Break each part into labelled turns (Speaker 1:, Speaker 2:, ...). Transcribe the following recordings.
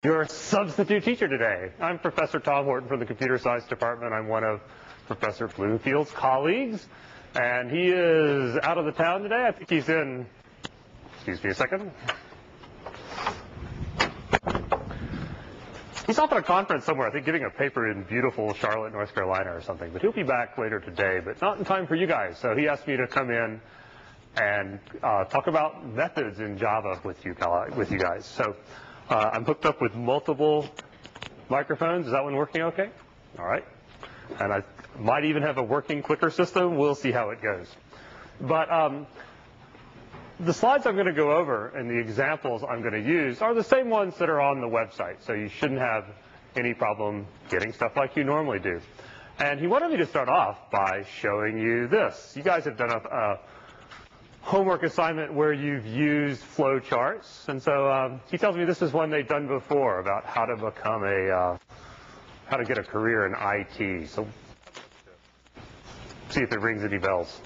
Speaker 1: Your substitute teacher today. I'm Professor Tom Horton from the Computer Science Department. I'm one of Professor Bloomfield's colleagues, and he is out of the town today. I think he's in, excuse me a second. He's off at a conference somewhere, I think giving a paper in beautiful Charlotte, North Carolina or something, but he'll be back later today, but not in time for you guys. So he asked me to come in and talk about methods in Java with you guys. So I'm hooked up with multiple microphones. Is that one working okay? All right. And I might even have a working clicker system. We'll see how it goes. But the slides I'm going to go over and the examples I'm going to use are the same ones that are on the website. So you shouldn't have any problem getting stuff like you normally do. And he wanted me to start off by showing you this. You guys have done a homework assignment where you've used flow charts, and so he tells me this is one they've done before about how to become how to get a career in IT. So see if it rings any bells.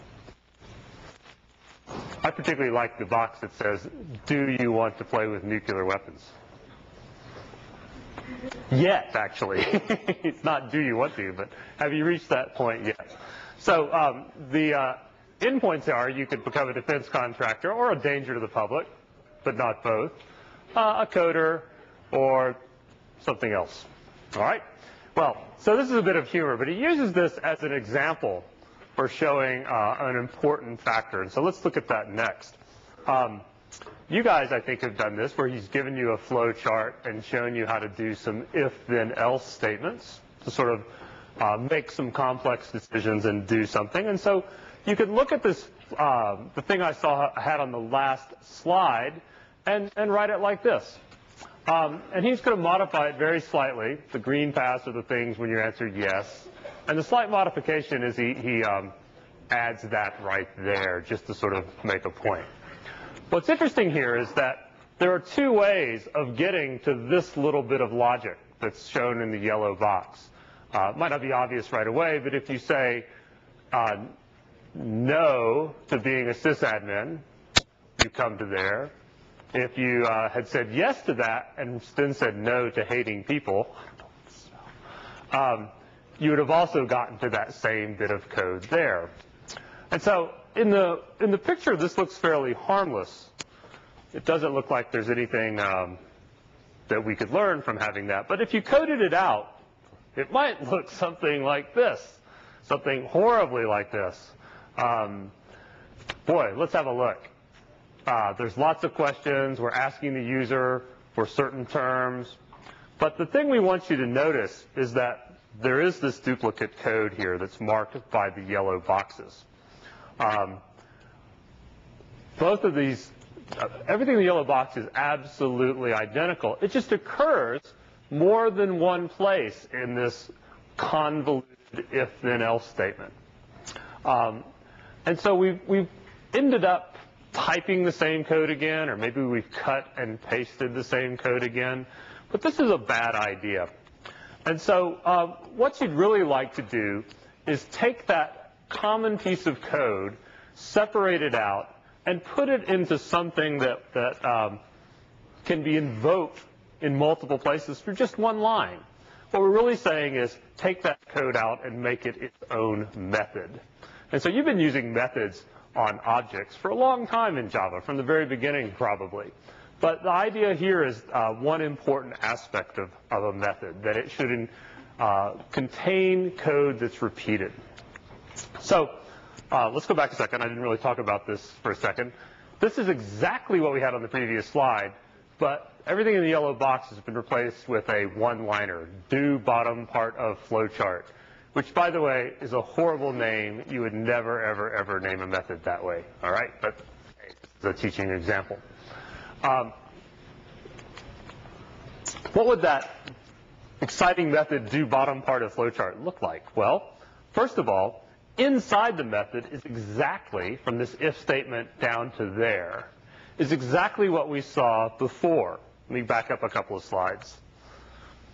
Speaker 1: I particularly like the box that says, "Do you want to play with nuclear weapons?" Yet, actually. It's not "do you want to," but have you reached that point yet? So the endpoints are you could become a defense contractor or a danger to the public, but not both, a coder, or something else. All right? Well, so this is a bit of humor, but he uses this as an example for showing an important factor. And so let's look at that next. You guys, I think, have done this where he's given you a flow chart and shown you how to do some if-then-else statements to sort of make some complex decisions and do something. And so you could look at this, the thing I had on the last slide, and write it like this. And he's going to modify it very slightly. The green pass are the things when you answer yes. And the slight modification is he adds that right there just to sort of make a point. What's interesting here is that there are two ways of getting to this little bit of logic that's shown in the yellow box. It might not be obvious right away, but if you say no to being a sysadmin, you come to there. If you had said yes to that and then said no to hating people, you would have also gotten to that same bit of code there. And so in the picture, this looks fairly harmless. It doesn't look like there's anything that we could learn from having that. But if you coded it out, it might look something like this, something horribly like this. Boy, let's have a look. There's lots of questions. We're asking the user for certain terms. But the thing we want you to notice is that there is this duplicate code here that's marked by the yellow boxes. Both of these, everything in the yellow box is absolutely identical. It just occurs more than one place in this convoluted if-then-else statement. And so we've ended up typing the same code again, or maybe we've cut and pasted the same code again. But this is a bad idea. And so what you'd really like to do is take that common piece of code, separate it out, and put it into something that can be invoked in multiple places through just one line. What we're really saying is take that code out and make it its own method. And so you've been using methods on objects for a long time in Java, from the very beginning probably. But the idea here is one important aspect of a method, that it should contain code that's repeated. So let's go back a second. I didn't really talk about this for a second. This is exactly what we had on the previous slide, but everything in the yellow box has been replaced with a one-liner, do bottom part of flowchart, which, by the way, is a horrible name. You would never, ever, ever name a method that way, all right? But hey, this is a teaching example. What would that exciting method, do bottom part of flowchart, look like? Well, first of all, inside the method is exactly, from this if statement down to there, is exactly what we saw before. Let me back up a couple of slides.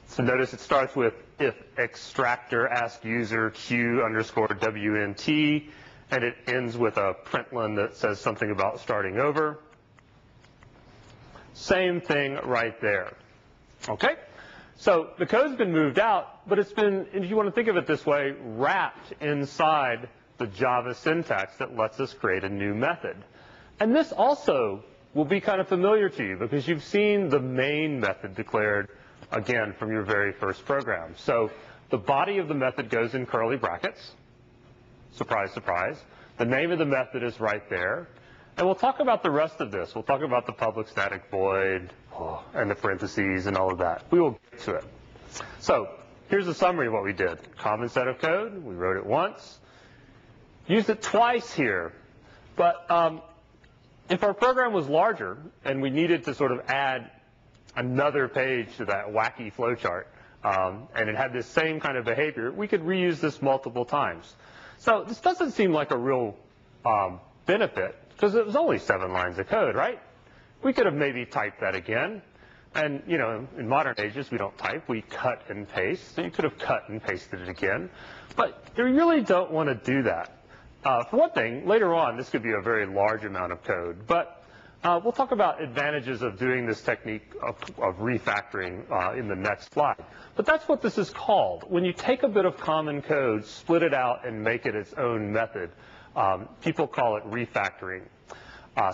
Speaker 1: So notice it starts with if extractor ask user q underscore wnt, and it ends with a println that says something about starting over. Same thing right there. Okay? So the code's been moved out, but it's been, if you want to think of it this way, wrapped inside the Java syntax that lets us create a new method. And this also will be kind of familiar to you because you've seen the main method declared, again, from your very first program. So the body of the method goes in curly brackets. Surprise, surprise. The name of the method is right there. And we'll talk about the rest of this. We'll talk about the public static void and the parentheses and all of that. We will get to it. So here's a summary of what we did. Common set of code. We wrote it once. Used it twice here. But if our program was larger and we needed to sort of add another page to that wacky flowchart, and it had this same kind of behavior, we could reuse this multiple times. So this doesn't seem like a real benefit because it was only 7 lines of code, right? We could have maybe typed that again. And, you know, in modern ages, we don't type. We cut and paste. So you could have cut and pasted it again. But you really don't want to do that. For one thing, later on, this could be a very large amount of code. But we'll talk about advantages of doing this technique of refactoring in the next slide. But that's what this is called. When you take a bit of common code, split it out, and make it its own method, people call it refactoring.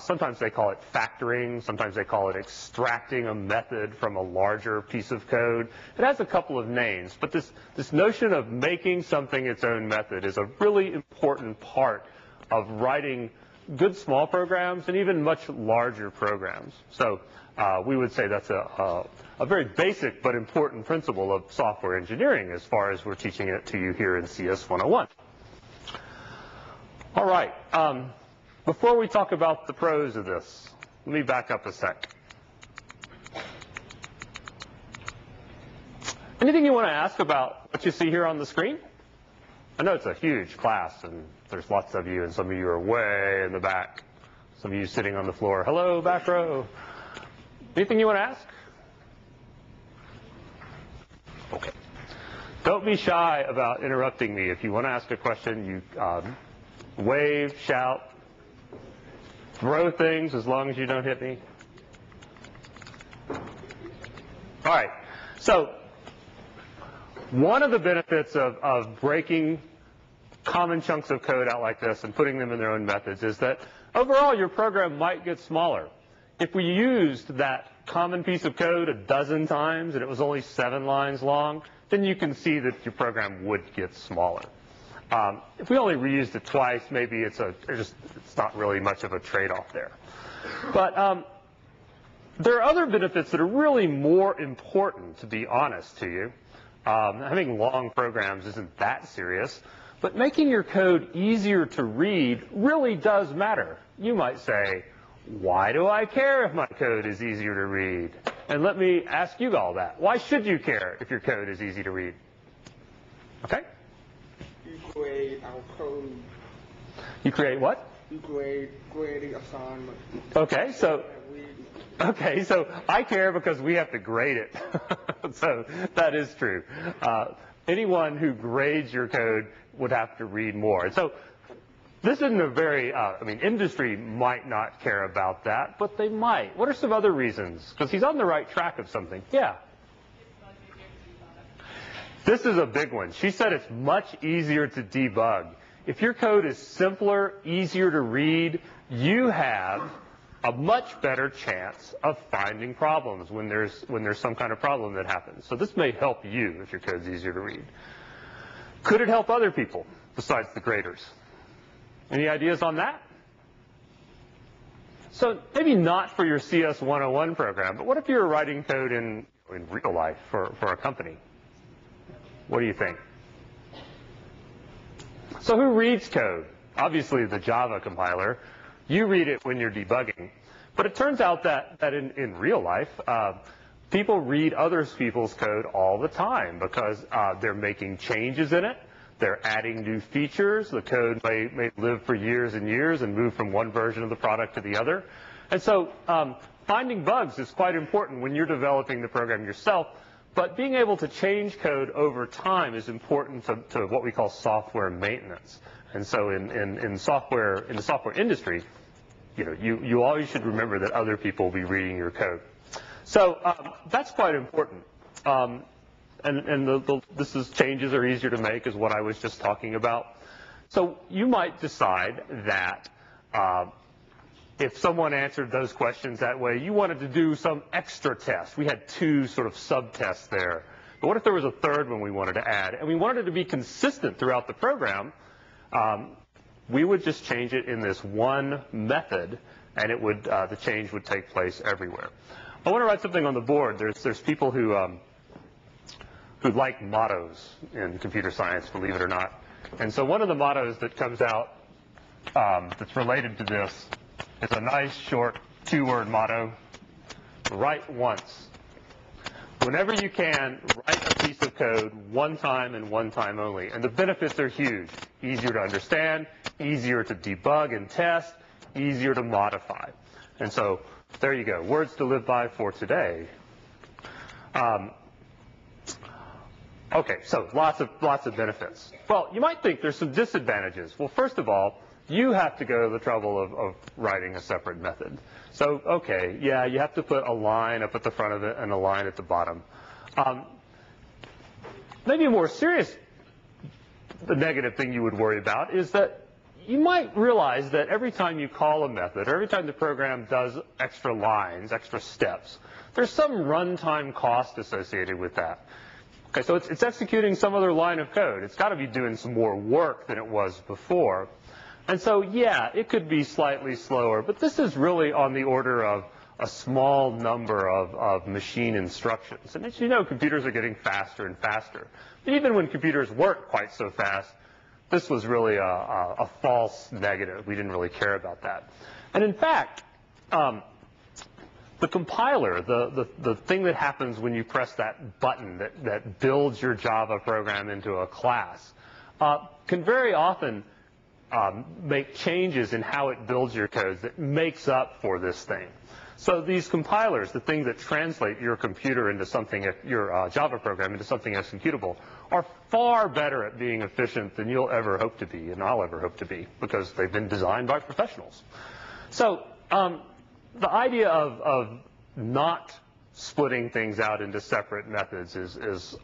Speaker 1: Sometimes they call it factoring. Sometimes they call it extracting a method from a larger piece of code. It has a couple of names, but this notion of making something its own method is a really important part of writing good small programs and even much larger programs. So we would say that's a very basic but important principle of software engineering as far as we're teaching it to you here in cs101. All right. Before we talk about the pros of this, let me back up a sec. Anything you want to ask about what you see here on the screen? I know it's a huge class, and there's lots of you, and some of you are way in the back. Some of you sitting on the floor. Hello, back row. Anything you want to ask? Okay. Don't be shy about interrupting me. If you want to ask a question, you wave, shout, throw things as long as you don't hit me. All right. So one of the benefits of breaking common chunks of code out like this and putting them in their own methods is that overall your program might get smaller. If we used that common piece of code a dozen times and it was only 7 lines long, then you can see that your program would get smaller. If we only reused it twice, maybe it's not really much of a trade-off there. But there are other benefits that are really more important, to be honest to you. Having long programs isn't that serious, but making your code easier to read really does matter. You might say, why do I care if my code is easier to read? And let me ask you all that. Why should you care if your code is easy to read? Okay?
Speaker 2: You create our code.
Speaker 1: You create what?
Speaker 2: You create grading assignment.
Speaker 1: Okay, so I care because we have to grade it. So that is true. Anyone who grades your code would have to read more. And so this isn't a very, industry might not care about that, but they might. What are some other reasons? Because he's on the right track of something. Yeah. This is a big one. She said it's much easier to debug. If your code is simpler, easier to read, you have a much better chance of finding problems when there's some kind of problem that happens. So this may help you if your code's easier to read. Could it help other people besides the graders? Any ideas on that? So maybe not for your cs101 program, but what if you were writing code in real life for a company? What do you think? So who reads code? Obviously the Java compiler. You read it when you're debugging. But it turns out that in real life, people read other people's code all the time because they're making changes in it. They're adding new features. The code may live for years and years and move from one version of the product to the other. And so finding bugs is quite important when you're developing the program yourself. But being able to change code over time is important to what we call software maintenance. And so in the software industry, you always should remember that other people will be reading your code. So that's quite important. And changes are easier to make, is what I was just talking about. So you might decide that if someone answered those questions that way, you wanted to do some extra test. We had 2 sort of sub-tests there. But what if there was a third one we wanted to add? And we wanted it to be consistent throughout the program. We would just change it in this one method, and it would the change would take place everywhere. I want to write something on the board. There's people who like mottos in computer science, believe it or not. And so one of the mottos that comes out that's related to this is a nice short 2-word motto: write once. Whenever you can, write a piece of code one time and one time only. And the benefits are huge. Easier to understand, easier to debug and test, easier to modify. And so there you go. Words to live by for today. Okay, so lots of benefits. Well, you might think there's some disadvantages. Well, first of all, you have to go to the trouble of writing a separate method. So, okay, yeah, you have to put a line up at the front of it and a line at the bottom. Maybe a more serious negative thing you would worry about is that you might realize that every time you call a method, or every time the program does extra lines, extra steps, there's some runtime cost associated with that. Okay, so it's executing some other line of code. It's got to be doing some more work than it was before. And so, yeah, it could be slightly slower, but this is really on the order of a small number of machine instructions. And as you know, computers are getting faster and faster. But even when computers weren't quite so fast, this was really a false negative. We didn't really care about that. And in fact, the compiler, the thing that happens when you press that button that builds your Java program into a class, can very often make changes in how it builds your code that makes up for this thing. So these compilers, the things that translate your computer into something, your Java program into something executable, are far better at being efficient than you'll ever hope to be, and I'll ever hope to be, because they've been designed by professionals. So the idea of not splitting things out into separate methods has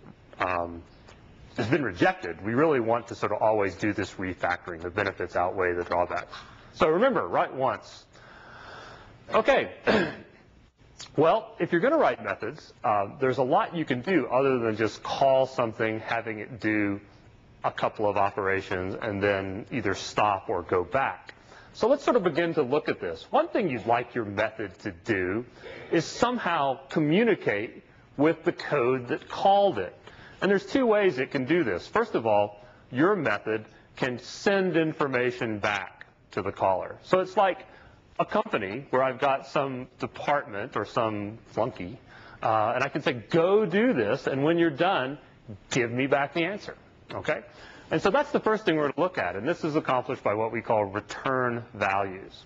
Speaker 1: been rejected. We really want to sort of always do this refactoring. The benefits outweigh the drawbacks. So remember, write once. Okay. Well, if you're going to write methods, there's a lot you can do other than just call something, having it do a couple of operations, and then either stop or go back. So let's sort of begin to look at this. One thing you'd like your method to do is somehow communicate with the code that called it. And there's 2 ways it can do this. First of all, your method can send information back to the caller. So it's like a company where I've got some department or some flunky, and I can say, go do this, and when you're done, give me back the answer. Okay? And so that's the first thing we're going to look at, and this is accomplished by what we call return values.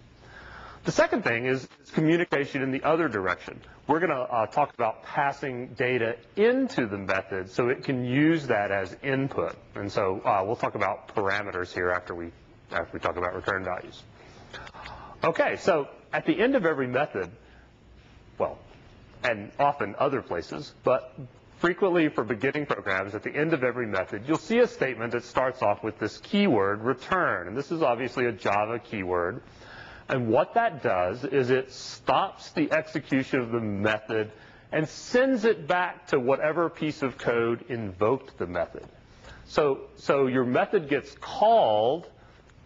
Speaker 1: The second thing is communication in the other direction. We're going to talk about passing data into the method so it can use that as input. And so we'll talk about parameters here after we talk about return values. Okay, so at the end of every method, well, and often other places, but frequently for beginning programs, at the end of every method, you'll see a statement that starts off with this keyword, return. And this is obviously a Java keyword. And what that does is it stops the execution of the method and sends it back to whatever piece of code invoked the method. So your method gets called,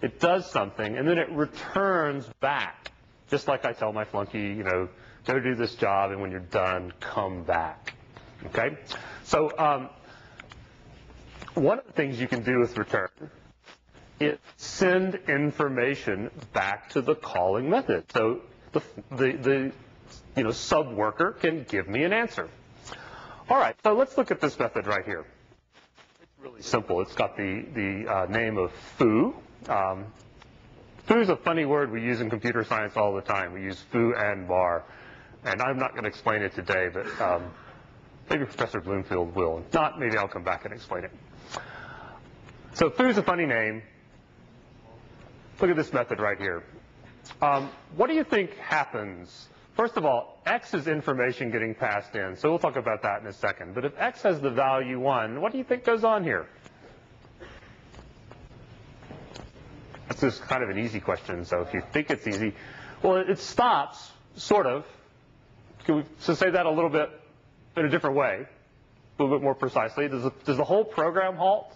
Speaker 1: it does something, and then it returns back. Just like I tell my flunky, go do this job, and when you're done, come back. Okay? So one of the things you can do with return is send information back to the calling method. So the sub-worker can give me an answer. All right, so let's look at this method right here. It's really simple. It's got the name of foo. Foo is a funny word we use in computer science all the time. We use foo and bar. And I'm not going to explain it today, but maybe Professor Bloomfield will. If not, maybe I'll come back and explain it. So foo is a funny name. Look at this method right here. What do you think happens first of all, x is information getting passed in, so we'll talk about that in a second. But if x has the value 1, what do you think goes on here? That's just kind of an easy question, so if you think it's easy, well, it stops, sort of. Can we so say that a little bit in a different way, a little bit more precisely? Does the whole program halt?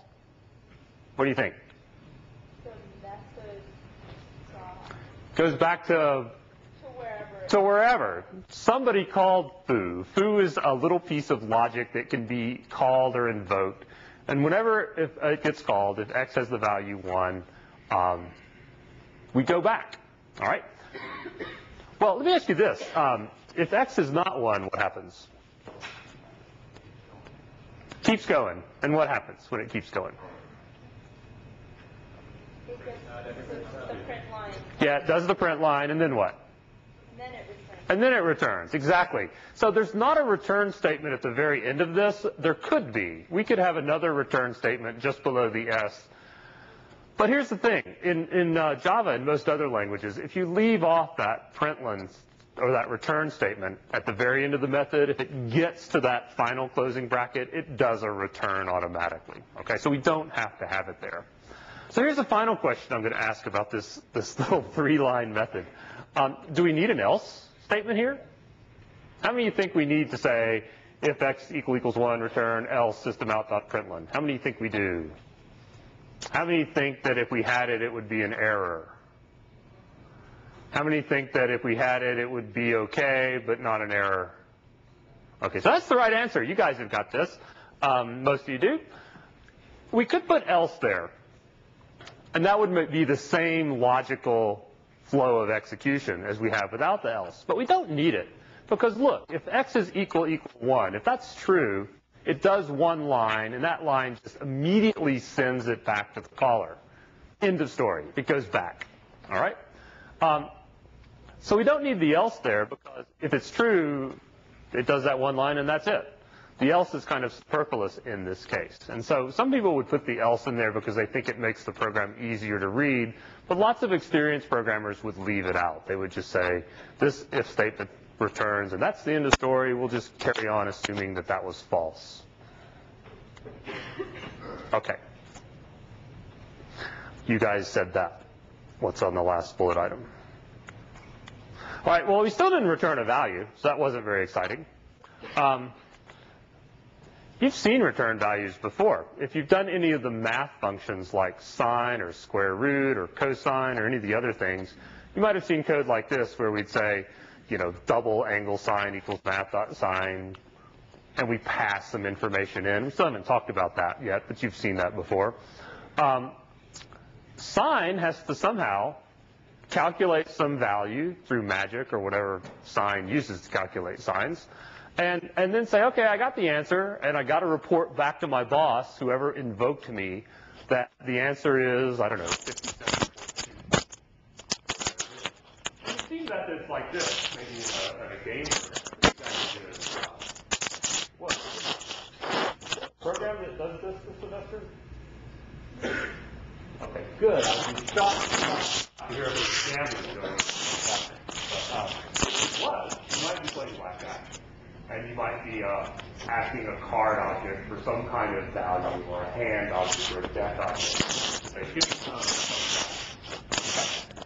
Speaker 1: What do you think?
Speaker 3: The method
Speaker 1: Goes back to wherever. Somebody called foo. Foo is a little piece of logic that can be called or invoked. And whenever if it gets called, if x has the value 1, we go back. All right? Well, let me ask you this. If x is not 1, what happens? Keeps going. And what happens when it keeps going?
Speaker 3: it gets the print line,
Speaker 1: Yeah, it does the print line, and then what?
Speaker 3: and then it returns.
Speaker 1: And then it returns, exactly. So there's not a return statement at the very end of this. There could be. We could have another return statement just below the S. But here's the thing. In Java and most other languages, if you leave off that println or that return statement at the very end of the method, if it gets to that final closing bracket, it does a return automatically. Okay, so we don't have to have it there. So here's the final question I'm going to ask about this little 3-line method. Do we need an else statement here? How many think we need to say if x equals 1, return else systemout.println? How many think we do? How many think that if we had it, it would be an error? How many think that if we had it, it would be okay, but not an error? Okay, so that's the right answer. You guys have got this. Most of you do. We could put else there. And that would be the same logical flow of execution as we have without the else. But we don't need it. Because look, if x is equal 1, if that's true, it does one line, and that line just immediately sends it back to the caller. End of story. It goes back. All right? So we don't need the else there, because if it's true, it does that one line, and that's it. The else is kind of superfluous in this case. And so some people would put the else in there because they think it makes the program easier to read, but lots of experienced programmers would leave it out. They would just say, this if statement returns, and that's the end of the story. We'll just carry on assuming that that was false. Okay. You guys said that. What's on the last bullet item? All right, well, we still didn't return a value, so that wasn't very exciting. You've seen return values before. If you've done any of the math functions like sine or square root or cosine or any of the other things, you might have seen code like this where we'd say, you know, double angle sine equals math.sine, and we pass some information in. We still haven't talked about that yet, but you've seen that before. Sine has to somehow calculate some value through magic or whatever sine uses to calculate sines, and then say, okay, I got the answer, and I got to report back to my boss, whoever invoked me, that the answer is, I don't know, 57. You've seen methods like this, maybe in a game program. What? Program that does this semester? Okay, good. I was shocked to hear the examiners doing that. But you might be playing blackjack, and you might be asking a card object for some kind of value, or a hand object, or a deck object. Say, give me some.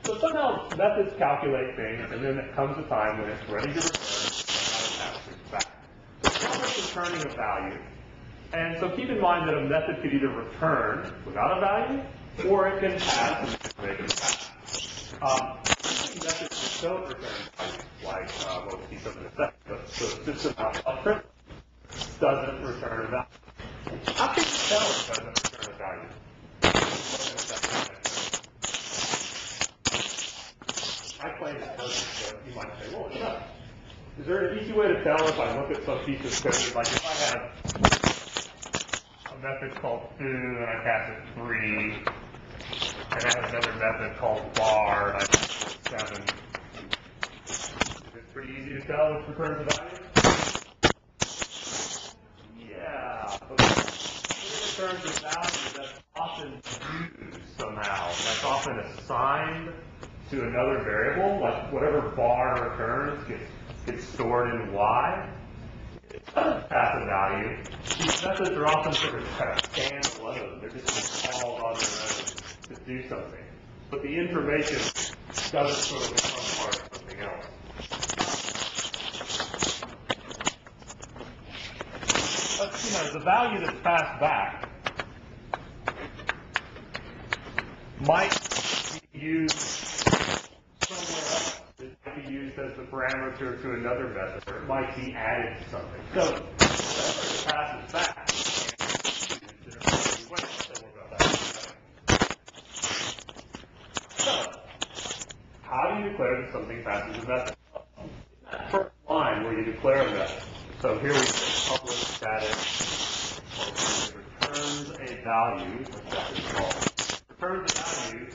Speaker 1: So somehow methods calculate things, and then it comes a time when it's ready to return, and it passes back. So it's almost returning a value. And so keep in mind that a method could either return without a value, or it can pass and make it pass. Methods that don't return values, like what we see something in a second, but the system print doesn't return a value. How can you tell it doesn't return a value? I claim it doesn't, but you might say, well, it does. Is there an easy way to tell if I look at some piece of code, like if I have a method called foo and I pass it 3, and I have another method called bar and I pass it 7. Is it pretty easy to tell which returns a value? Yeah, but when it returns a value that's often used somehow. That's often assigned to another variable, like whatever bar returns gets gets stored in Y. It doesn't pass a value. These methods are often sort of kind of standalone. They're just called on their own to do something. But the information doesn't sort of become part of something else. But, the value that's passed back might be used somewhere else. It might be used as the parameter to another method, or it might be added to something. So, whatever it passes back, so, how do you declare that something passes a method? First line where you declare a method. So here we say public static returns a value, which that is called. Returns a value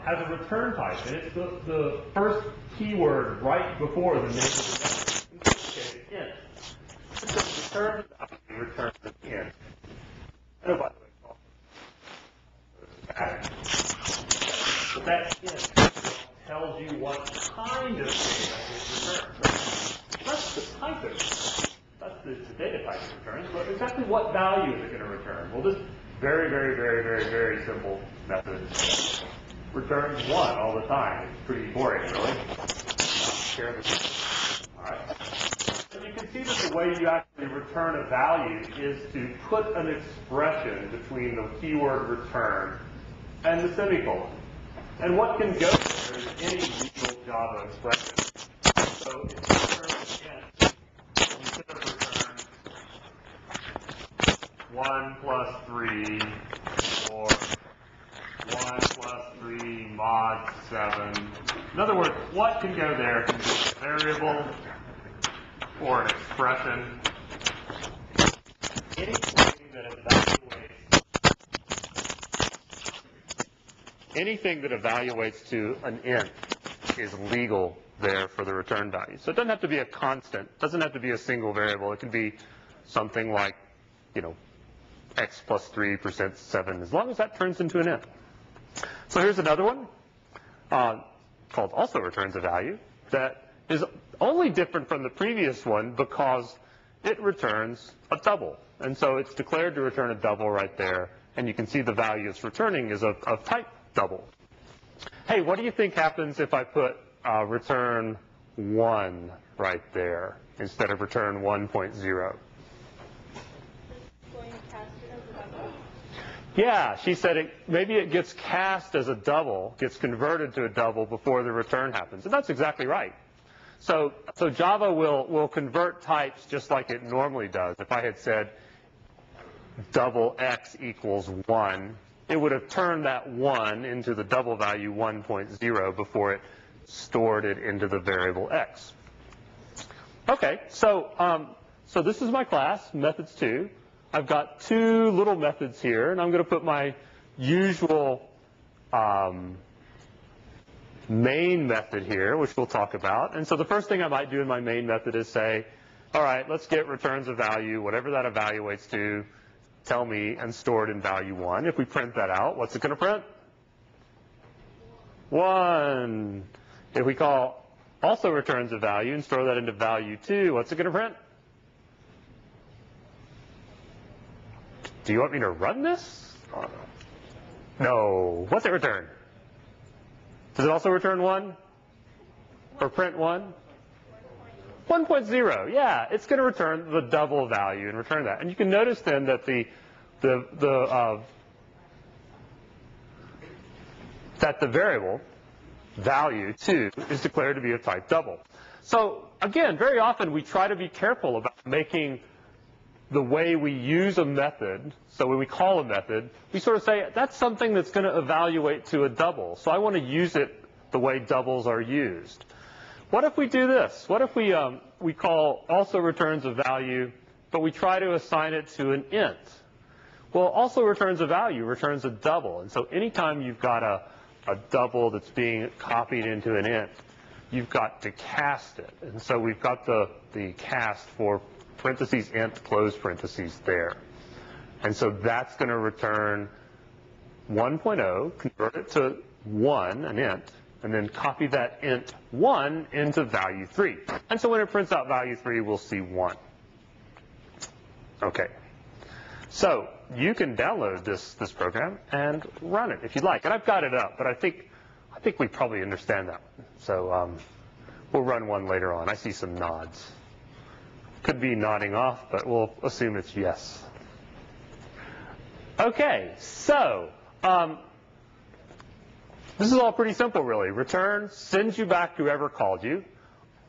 Speaker 1: has a return type, and it's the first keyword right before the name of the method. In this case, int. So return the value returns an int. Oh, by the way, static. But that int tells you what kind of data is returned. That's the type of it. That's the data type it returns, but exactly what value is it going to return? Well, this very, very, very, very, very simple method returns 1 all the time. It's pretty boring, really. Share the all right. So you can see that the way you actually return a value is to put an expression between the keyword return and the semicolon. And what can go there is any legal Java expression. So if you return int, instead of return 1 plus 3 or 1 plus 3 mod 7. In other words, what can go there can be a variable or an expression. Anything that evaluates to an int is legal there for the return value. So it doesn't have to be a constant. It doesn't have to be a single variable. It can be something like, x plus 3% 7, as long as that turns into an int. So here's another one called also returns a value that is only different from the previous one because it returns a double. And so it's declared to return a double right there. And you can see the value it's returning is of type double. Hey, what do you think happens if I put return 1 right there instead of return 1.0? Yeah, she said maybe it gets cast as a double, gets converted to a double before the return happens. And that's exactly right. So Java will convert types just like it normally does. If I had said double x equals 1, it would have turned that 1 into the double value 1.0 before it stored it into the variable x. Okay, so this is my class, methods 2. I've got 2 little methods here, and I'm going to put my usual main method here, which we'll talk about. And so the first thing I might do in my main method is say, all right, let's get returns a value, whatever that evaluates to, tell me, and store it in value 1. If we print that out, what's it going to print? 1. If we call also returns a value and store that into value 2, what's it going to print? Do you want me to run this? No. What's it return? Does it also return 1? Or print 1? 1.0. Yeah, it's going to return the double value and return that. And you can notice then that the variable value 2 is declared to be of type double. So again, very often we try to be careful about making the way we use a method, so when we call a method, we sort of say, that's something that's going to evaluate to a double. So I want to use it the way doubles are used. What if we do this? What if we call also returns a value, but we try to assign it to an int? Well, also returns a value returns a double. And so anytime you've got a double that's being copied into an int, you've got to cast it. And so we've got the cast for parentheses int close parentheses there. And so that's going to return 1.0, convert it to 1, an int, and then copy that int 1 into value 3. And so when it prints out value 3, we'll see 1. Okay. So you can download this program and run it if you'd like. And I've got it up, but I think we probably understand that. So we'll run one later on. I see some nods. Could be nodding off, but we'll assume it's yes. Okay, so this is all pretty simple, really. Return sends you back to whoever called you.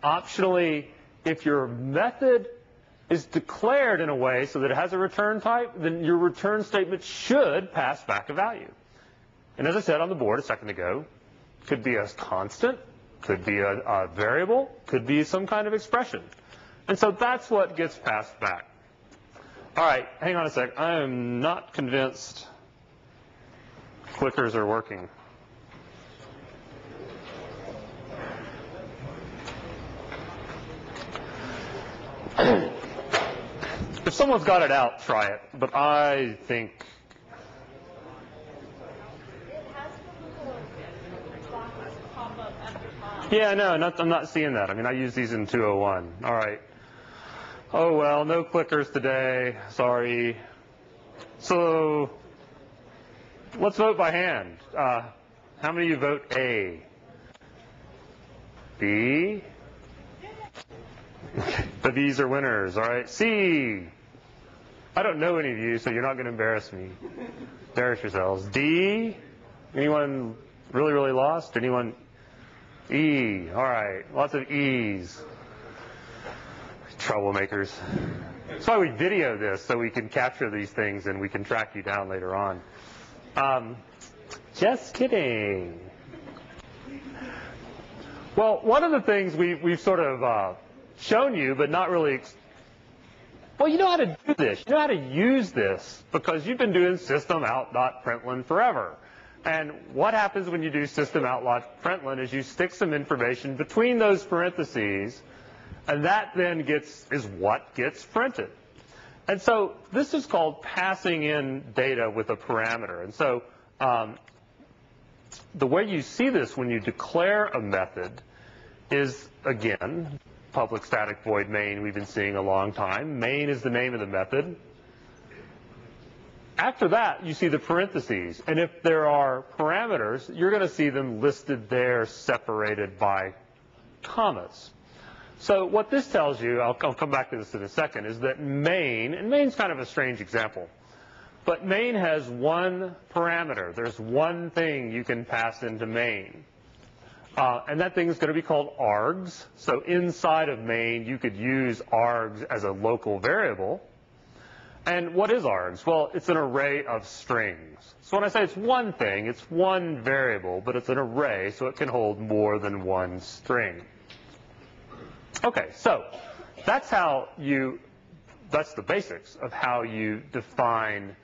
Speaker 1: Optionally, if your method is declared in a way so that it has a return type, then your return statement should pass back a value. And as I said on the board a second ago, could be a constant, could be a variable, could be some kind of expression. And so that's what gets passed back. All right, hang on a sec. I am not convinced clickers are working. If someone's got it out, try it. But I think...
Speaker 3: It has the little boxes pop up at the top.
Speaker 1: Yeah, no, I'm not seeing that. I mean, I use these in 201. All right. Oh, well, no clickers today. Sorry. So let's vote by hand. How many of you vote A? B? The B's are winners. All right. C. I don't know any of you, so you're not going to embarrass me. Embarrass yourselves. D. Anyone really, really lost? Anyone? E. All right. Lots of E's. Troublemakers. That's why we video this, so we can capture these things and we can track you down later on. Just kidding. Well, one of the things we've sort of shown you, but not really... Well, you know how to do this. You know how to use this because you've been doing system.out.println forever. And what happens when you do system.out.println is you stick some information between those parentheses, and that then is what gets printed. And so this is called passing in data with a parameter. And so the way you see this when you declare a method is, again, public static void main we've been seeing a long time. Main is the name of the method. After that, you see the parentheses. And if there are parameters, you're going to see them listed there separated by commas. So what this tells you, I'll come back to this in a second, is that main, and main's kind of a strange example, but main has one parameter. There's one thing you can pass into main. And that thing is going to be called args. So inside of main, you could use args as a local variable. And what is args? Well, it's an array of strings. So when I say it's one thing, it's one variable, but it's an array, so it can hold more than one string. Okay, so that's the basics of how you define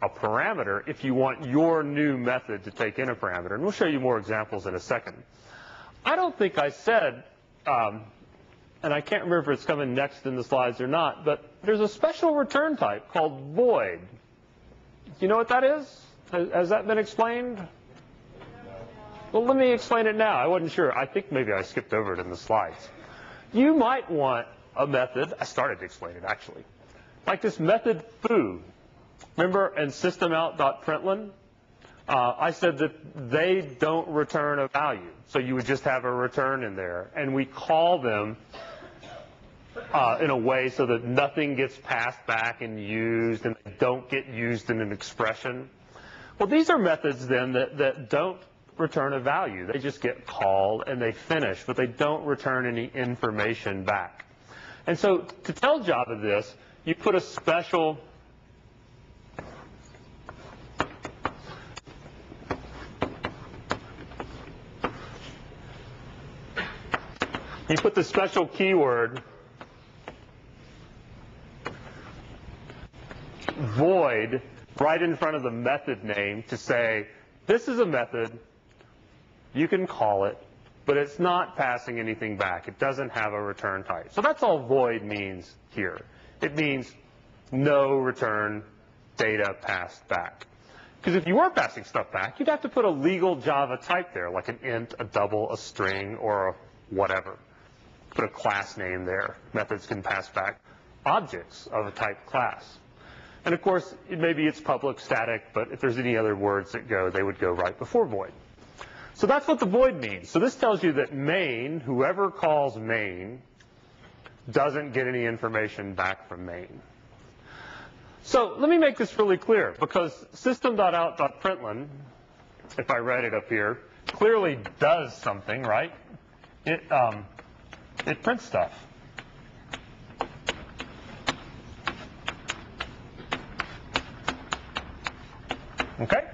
Speaker 1: a parameter if you want your new method to take in a parameter. And we'll show you more examples in a second. I don't think I said, and I can't remember if it's coming next in the slides or not, but there's a special return type called void. Do you know what that is? Has that been explained? Well, let me explain it now. I wasn't sure. I think maybe I skipped over it in the slides. You might want a method, I started to explain it actually, like this method foo. Remember in systemout.println, I said that they don't return a value. So you would just have a return in there. And we call them in a way so that nothing gets passed back and used and they don't get used in an expression. Well, these are methods then that don't return a value. They just get called and they finish, but they don't return any information back. And so to tell Java this, you put a special the special keyword void right in front of the method name to say, this is a method, you can call it, but it's not passing anything back. It doesn't have a return type. So that's all void means here. It means no return data passed back. Because if you were passing stuff back, you'd have to put a legal Java type there, like an int, a double, a string, or a whatever. Put a class name there. Methods can pass back objects of a type class. And of course, maybe it's public static, but if there's any other words that go, they would go right before void. So that's what the void means. So this tells you that main, whoever calls main, doesn't get any information back from main. So let me make this really clear, because system.out.println, if I write it up here, clearly does something, right? It prints stuff. Okay?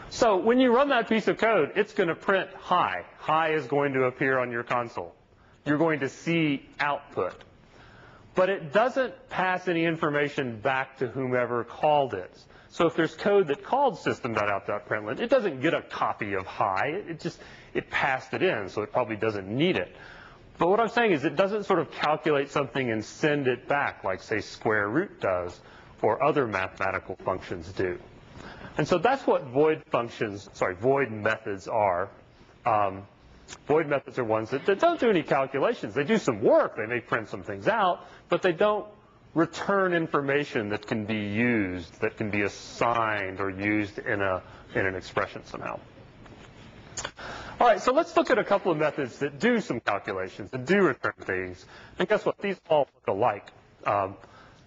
Speaker 1: So when you run that piece of code, it's going to print hi. Hi is going to appear on your console. You're going to see output. But it doesn't pass any information back to whomever called it. So if there's code that called system.out.println, it doesn't get a copy of hi. It passed it in, so it probably doesn't need it. But what I'm saying is it doesn't sort of calculate something and send it back like, say, square root does or other mathematical functions do. And so that's what void methods are. Void methods are ones that don't do any calculations. They do some work. They may print some things out, but they don't return information that can be used, that can be assigned or used in an expression somehow. All right, so let's look at a couple of methods that do some calculations, that do return things. And guess what? These all look alike.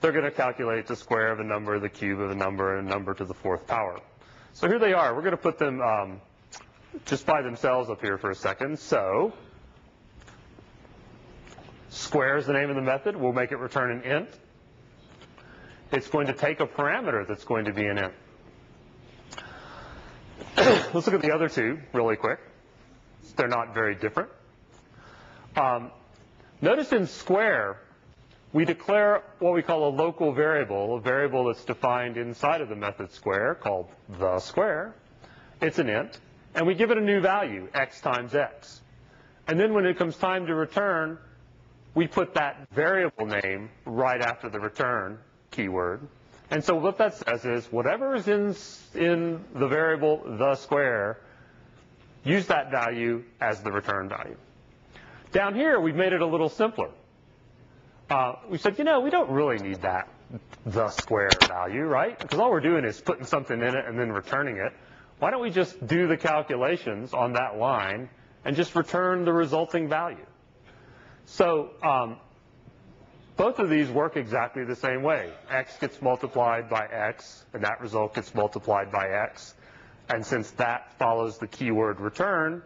Speaker 1: They're going to calculate the square of a number, the cube of a number, and a number to the fourth power. So here they are. We're going to put them just by themselves up here for a second. So square is the name of the method. We'll make it return an int. It's going to take a parameter that's going to be an int. Let's look at the other two really quick. They're not very different. Notice in square, we declare what we call a local variable, a variable that's defined inside of the method square called the square. It's an int. And we give it a new value, x times x. And then when it comes time to return, we put that variable name right after the return keyword. And so what that says is whatever is in the variable the square, use that value as the return value. Down here, we've made it a little simpler. We said, we don't really need that the square value, right? Because all we're doing is putting something in it and then returning it. Why don't we just do the calculations on that line and just return the resulting value? So both of these work exactly the same way. X gets multiplied by x, and that result gets multiplied by x. And since that follows the keyword return,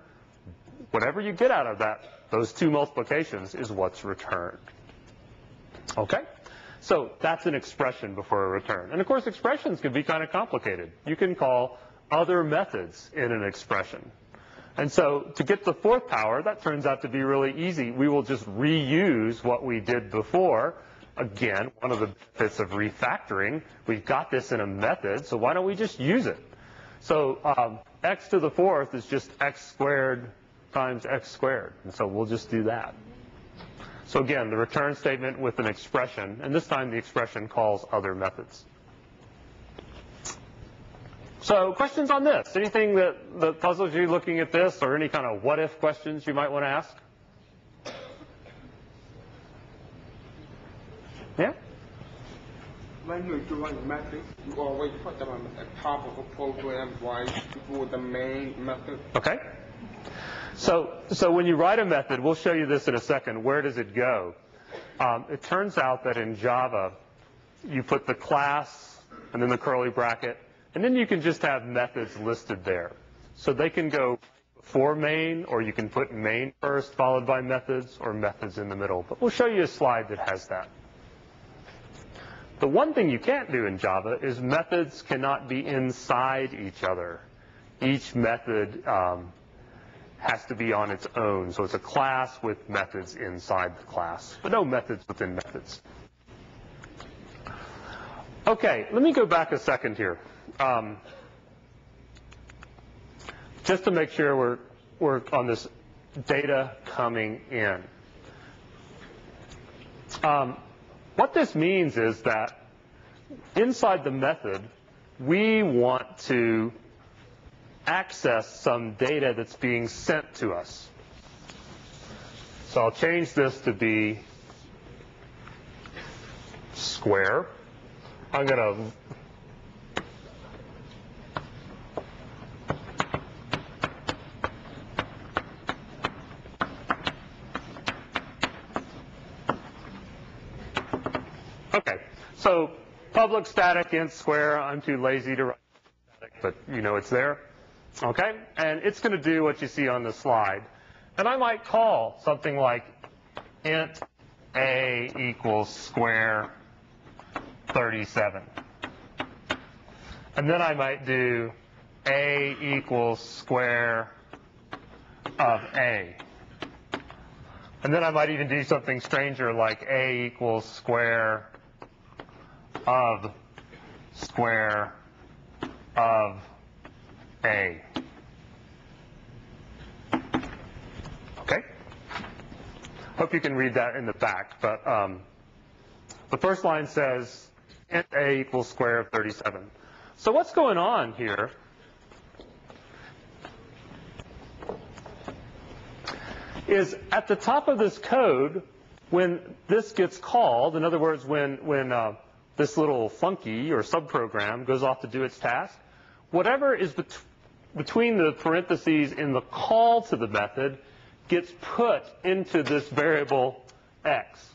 Speaker 1: whatever you get out of those two multiplications is what's returned. Okay? So that's an expression before a return. And of course, expressions can be kind of complicated. You can call other methods in an expression. And so to get the fourth power, that turns out to be really easy. We will just reuse what we did before. Again, one of the benefits of refactoring, we've got this in a method, so why don't we just use it? So x to the fourth is just x squared times x squared. And so we'll just do that. So again, the return statement with an expression, and this time the expression calls other methods. So questions on this? Anything that puzzles you looking at this, or any kind of what-if questions you might want to ask? Yeah?
Speaker 2: When you do one method, you always put them on the top of a program right before the main method.
Speaker 1: Okay. So when you write a method, we'll show you this in a second. Where does it go? It turns out that in Java, you put the class and then the curly bracket, and then you can just have methods listed there. So they can go before main, or you can put main first followed by methods, or methods in the middle. But we'll show you a slide that has that. The one thing you can't do in Java is methods cannot be inside each other. Each method has to be on its own. So it's a class with methods inside the class, but no methods within methods. Okay, let me go back a second here. Just to make sure we're on this data coming in. What this means is that inside the method, we want to access some data that's being sent to us. So I'll change this to be square. I'm going to okay, so public static int square. I'm too lazy to write static, but you know it's there. Okay, and it's going to do what you see on the slide. And I might call something like int a equals square 37. And then I might do a equals square of a. And then I might even do something stranger like a equals square of a. Okay? Hope you can read that in the back. But the first line says int a equals square of 37. So what's going on here is at the top of this code, when this gets called, in other words, when this little funky or subprogram goes off to do its task, whatever is between the parentheses in the call to the method gets put into this variable x.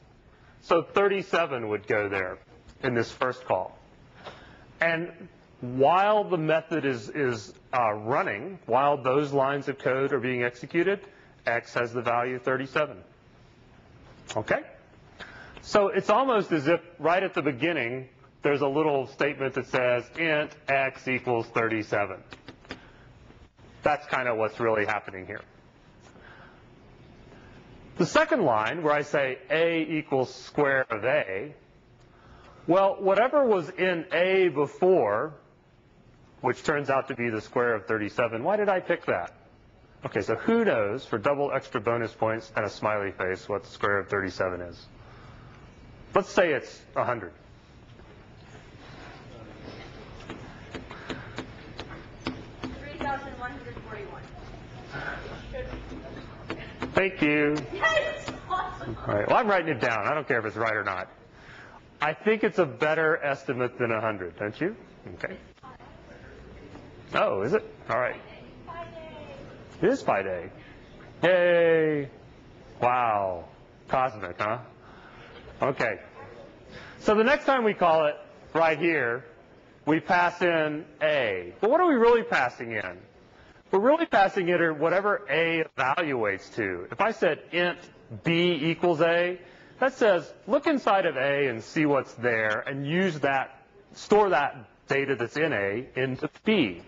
Speaker 1: So 37 would go there in this first call. And while the method is running, while those lines of code are being executed, x has the value 37. Okay? So it's almost as if right at the beginning there's a little statement that says int x equals 37. That's kind of what's really happening here. The second line, where I say a equals square of a, well, whatever was in a before, which turns out to be the square of 37, why did I pick that? Okay, so who knows, for double extra bonus points and a smiley face, what the square of 37 is? Let's say it's 100. Thank you.
Speaker 3: Yes! Awesome.
Speaker 1: All right, well, I'm writing it down. I don't care if it's right or not. I think it's a better estimate than 100, don't you? Okay. Oh, is it? All right. It is pi day. Yay. Wow. Cosmic, huh? Okay. So the next time we call it right here, we pass in a. But what are we really passing in? We're really passing in whatever a evaluates to. If I said int b equals a, that says look inside of a and see what's there and use that, store that data that's in a into b.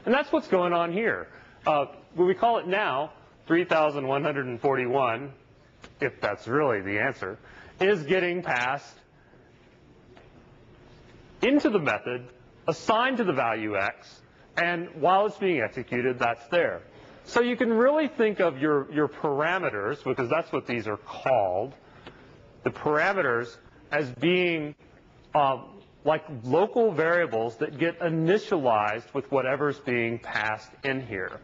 Speaker 1: And that's what's going on here. When we call it now, 3,141, if that's really the answer, is getting passed into the method, assigned to the value x, and while it's being executed, that's there. So you can really think of your parameters, because that's what these are called, the parameters as being like local variables that get initialized with whatever's being passed in here.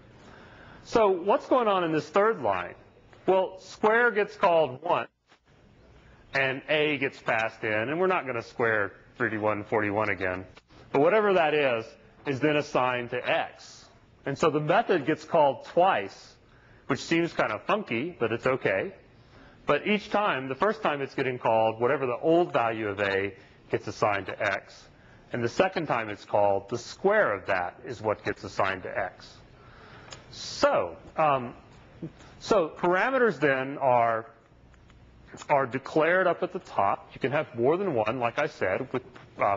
Speaker 1: So what's going on in this third line? Well, square gets called once, and a gets passed in, and we're not going to square 3141 again. But whatever that is then assigned to x. And so the method gets called twice, which seems kind of funky, but it's okay. But each time, the first time it's getting called, whatever the old value of a gets assigned to x. And the second time it's called, the square of that is what gets assigned to x. So, parameters then are declared up at the top. You can have more than one, like I said, with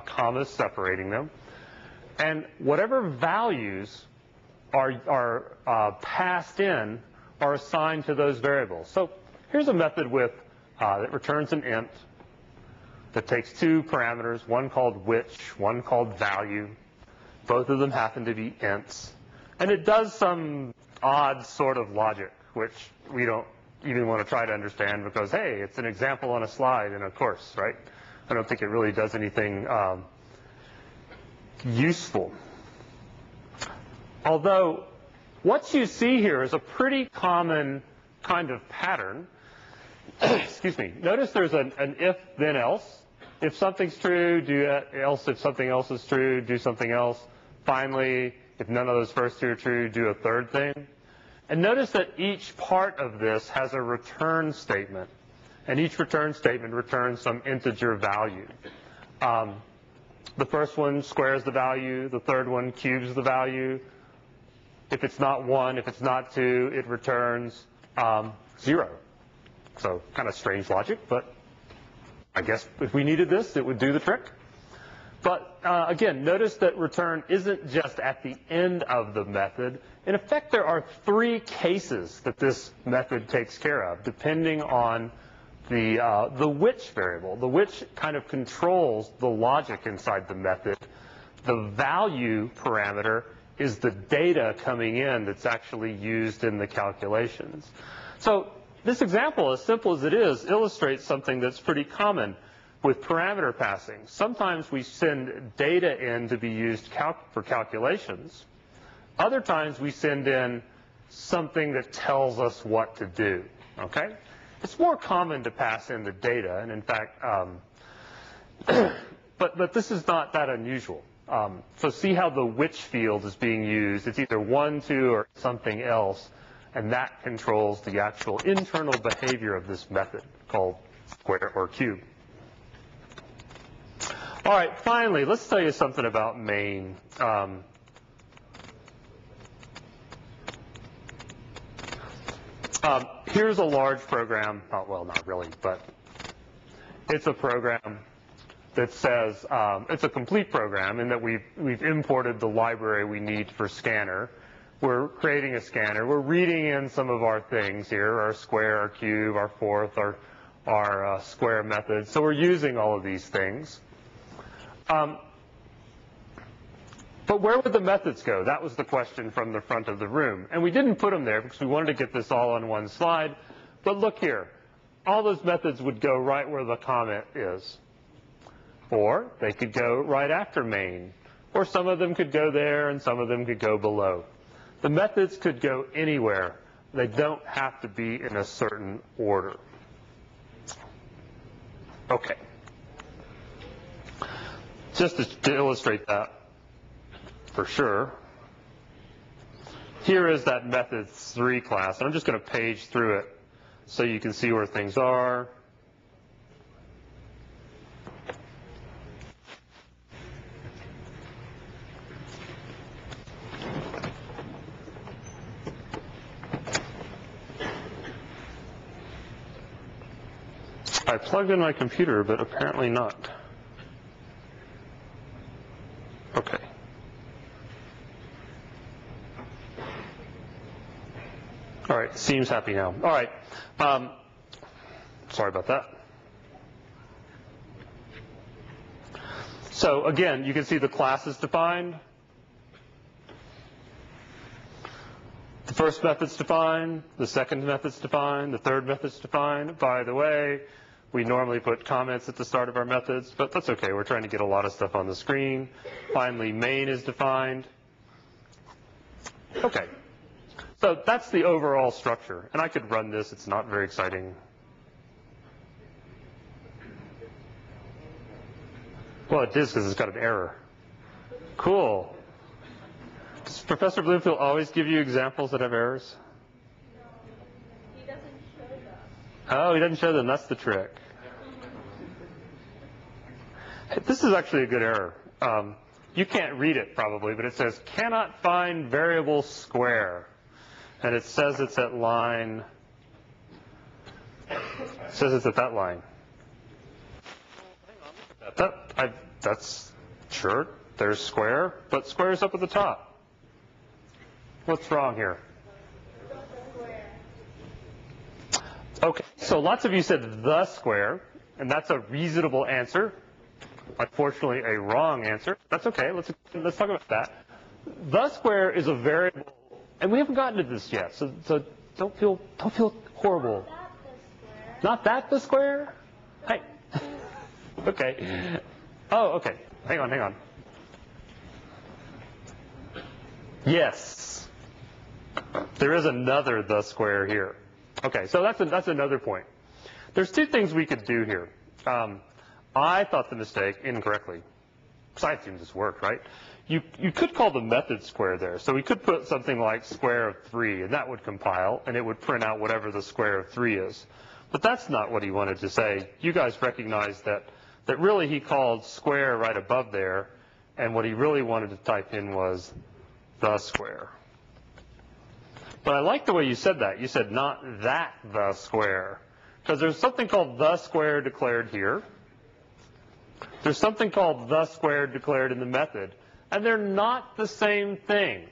Speaker 1: commas separating them. And whatever values are passed in are assigned to those variables. So here's a method with that returns an int that takes two parameters, one called which, one called value. Both of them happen to be ints. And it does some odd sort of logic, which we don't even want to try to understand because, hey, it's an example on a slide in a course, right? I don't think it really does anything useful. Although what you see here is a pretty common kind of pattern. Excuse me. Notice there's an if, then else. If something's true, do else. If something else is true, do something else. Finally, if none of those first two are true, do a third thing. And notice that each part of this has a return statement. And each return statement returns some integer value. The first one squares the value. The third one cubes the value. If it's not 1, if it's not 2, it returns 0. So kind of strange logic, but I guess if we needed this, it would do the trick. But again, notice that return isn't just at the end of the method. In effect, there are 3 cases that this method takes care of, depending on the which variable. The which kind of controls the logic inside the method. The value parameter is the data coming in that's actually used in the calculations. So this example, as simple as it is, illustrates something that's pretty common with parameter passing. Sometimes we send data in to be used for calculations. Other times we send in something that tells us what to do, okay? It's more common to pass in the data, and in fact, but this is not that unusual. So see how the which field is being used. It's either 1, 2, or something else, and that controls the actual internal behavior of this method called square or cube. All right, finally, let's tell you something about main. Here's a large program. Oh, well, not really, but it's a program that says it's a complete program in that we've imported the library we need for scanner. We're creating a scanner. We're reading in some of our things here, our square, our cube, our fourth, our square method. So we're using all of these things. But where would the methods go? That was the question from the front of the room. And we didn't put them there because we wanted to get this all on one slide. But look here. All those methods would go right where the comment is. Or they could go right after main. Or some of them could go there and some of them could go below. The methods could go anywhere. They don't have to be in a certain order. Okay. Just to illustrate that for sure, here is that methods 3 class. I'm just going to page through it so you can see where things are. I plugged in my computer, but apparently not. Okay. All right, seems happy now. All right. Sorry about that. So again, you can see the class is defined. The first method's defined. The second method's defined. The third method's defined. By the way, we normally put comments at the start of our methods, but that's okay. We're trying to get a lot of stuff on the screen. Finally, main is defined. Okay. So that's the overall structure. And I could run this. It's not very exciting. Well, it is because it's got an error. Cool. Does Professor Bloomfield always give you examples that have errors?
Speaker 3: No, he doesn't show them.
Speaker 1: Oh, he doesn't show them. That's the trick. This is actually a good error. You can't read it probably, but it says cannot find variable square. And it says it's at line, that line. Hang on, that's sure, there's square, but square's up at the top. What's wrong here? Okay, so lots of you said the square, and that's a reasonable answer. Unfortunately, a wrong answer. That's okay. Let's talk about that. The square is a variable, and we haven't gotten to this yet. So don't feel horrible. Not that the square. Hey. Okay. Oh, okay. Hang on. Yes. There is another the square here. Okay, so that's another point. There's two things we could do here. I thought the mistake incorrectly. Science seems this worked, right? You could call the method square there. So we could put something like square of 3, and that would compile, and it would print out whatever the square of 3 is. But that's not what he wanted to say. You guys recognize that really he called square right above there, and what he really wanted to type in was the square. But I like the way you said that. You said not that the square. Because there's something called the square declared here. There's something called the square declared in the method. And they're not the same thing.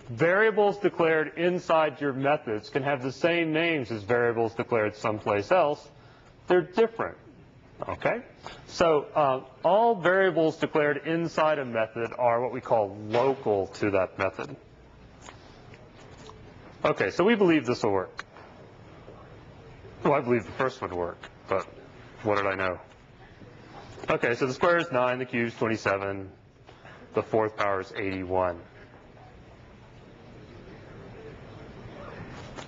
Speaker 1: Variables declared inside your methods can have the same names as variables declared someplace else. They're different. Okay? So all variables declared inside a method are what we call local to that method. Okay, so we believe this will work. Well, I believe the first would work, but what did I know? Okay, so the square is 9, the cube is 27, the fourth power is 81.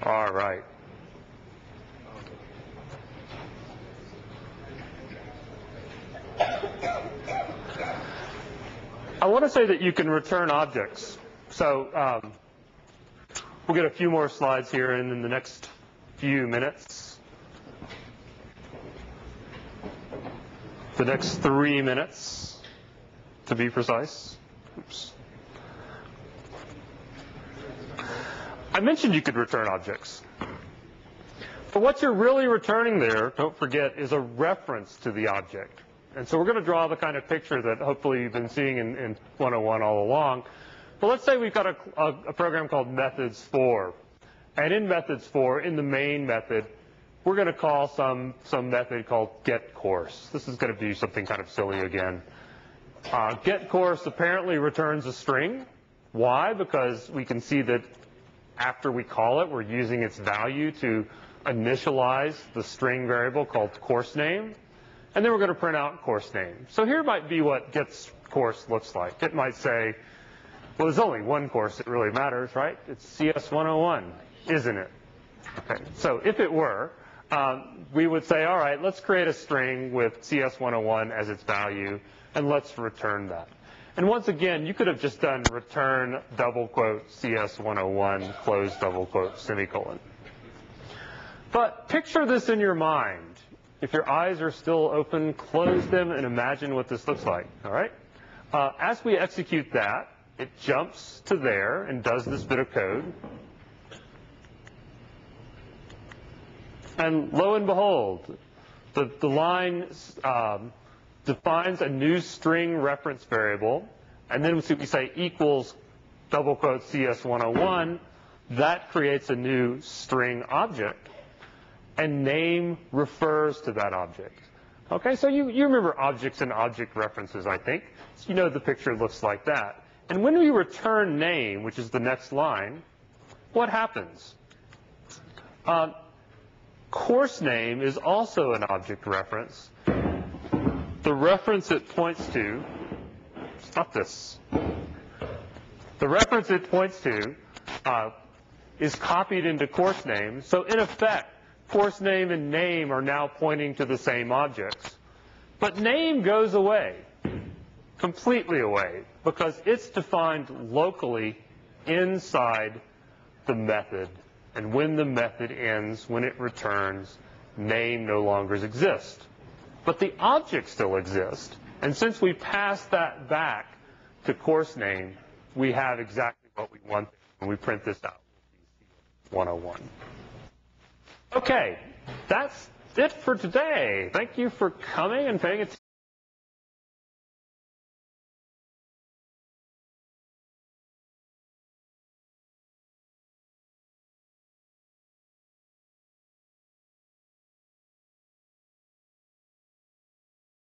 Speaker 1: All right. I want to say that you can return objects. So we'll get a few more slides here in the next few minutes. The next 3 minutes, to be precise. Oops. I mentioned you could return objects. But what you're really returning there, don't forget, is a reference to the object. And so we're going to draw the kind of picture that hopefully you've been seeing in 101 all along. But let's say we've got a program called methods for. And in methods for, in the main method, we're going to call some method called getCourse. This is going to be something kind of silly again. GetCourse apparently returns a string. Why? Because we can see that after we call it, we're using its value to initialize the string variable called course name. And then we're going to print out course name. So here might be what getCourse looks like. It might say, well, there's only one course that really matters, right? It's cs101, isn't it? Okay, so if it were, we would say, all right, let's create a string with cs101 as its value, and let's return that. And once again, you could have just done return double quote cs101 close double quote semicolon. But picture this in your mind. If your eyes are still open, close them and imagine what this looks like, all right? As we execute that, it jumps to there and does this bit of code. And lo and behold, the line defines a new string reference variable, and then we say equals double quote cs101. That creates a new string object, and name refers to that object. Okay, so you remember objects and object references, I think. So you know the picture looks like that. And when we return name, which is the next line, what happens? Course name is also an object reference. The reference it points to, stop this. The reference it points to is copied into course name. So in effect, course name and name are now pointing to the same objects. But name goes away, completely away, because it's defined locally inside the method. And when the method ends, when it returns, name no longer exists. But the object still exists. And since we pass that back to course name, we have exactly what we want when we print this out. 101. Okay, that's it for today. Thank you for coming and paying attention.